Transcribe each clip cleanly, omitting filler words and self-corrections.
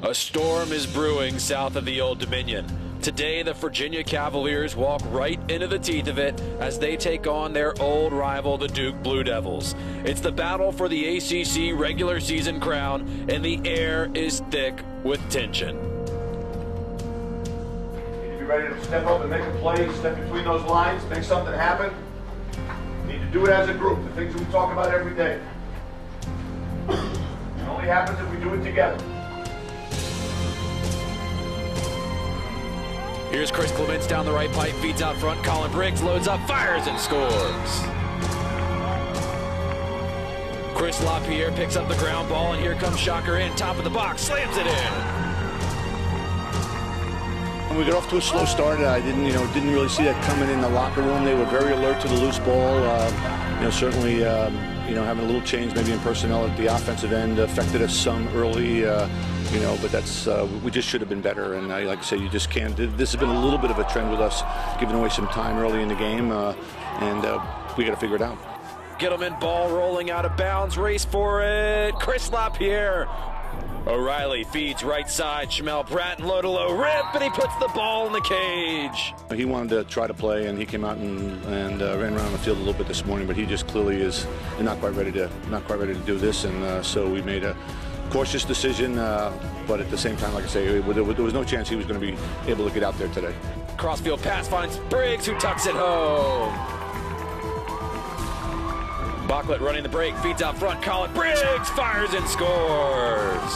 A storm is brewing south of the Old Dominion. Today, the Virginia Cavaliers walk right into the teeth of it as they take on their old rival, the Duke Blue Devils. It's the battle for the ACC regular season crown, and the air is thick with tension. Need to be ready to step up and make a play, step between those lines, make something happen. Need to do it as a group, the things we talk about every day. It only happens if we do it together. Here's Chris Clements down the right pipe, feeds out front. Colin Briggs loads up, fires, and scores. Chris LaPierre picks up the ground ball, and here comes Shocker in, top of the box, slams it in. When we got off to a slow start, I didn't really see that coming in the locker room. They were very alert to the loose ball. Certainly, having a little change maybe in personnel at the offensive end affected us some early. But that's we just should have been better. And like I say, you just can't. This has been a little bit of a trend with us, giving away some time early in the game, and we got to figure it out. Gittleman, ball rolling out of bounds, race for it. Chris LaPierre. O'Reilly feeds right side. Shamel Bratton low to low rip, and he puts the ball in the cage. He wanted to try to play, and he came out and ran around the field a little bit this morning. But he just clearly is not quite ready to do this, and so we made a cautious decision. But at the same time, like I say, there was no chance he was going to be able to get out there today. Crossfield pass finds Briggs, who tucks it home. Bachlet running the break, feeds out front. Colin Briggs fires and scores.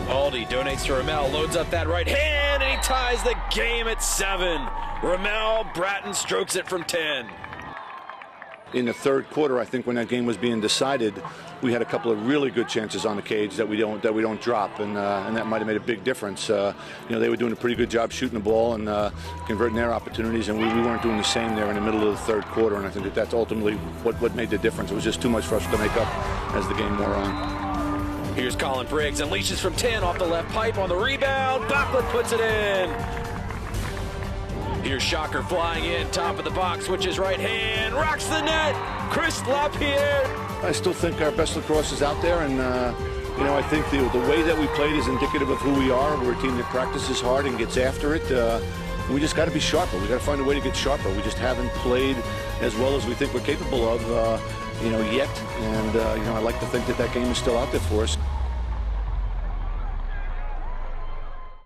Aldi donates to Ramel, loads up that right hand, and he ties the game at 7. Ramel Bratton strokes it from 10. In the third quarter, I think when that game was being decided, we had a couple of really good chances on the cage that we don't drop, and that might have made a big difference. They were doing a pretty good job shooting the ball and converting their opportunities, and we weren't doing the same there in the middle of the third quarter. And I think that's ultimately what made the difference. It was just too much for us to make up as the game wore on. Here's Colin Briggs, unleashes from 10 off the left pipe on the rebound. Bachlet puts it in. Here's Shocker flying in, top of the box, switches right hand, rocks the net. Chris LaPierre. I still think our best lacrosse is out there, and I think the way that we played is indicative of who we are. We're a team that practices hard and gets after it. We just got to be sharper. We got to find a way to get sharper. We just haven't played as well as we think we're capable of, yet. And I like to think that game is still out there for us.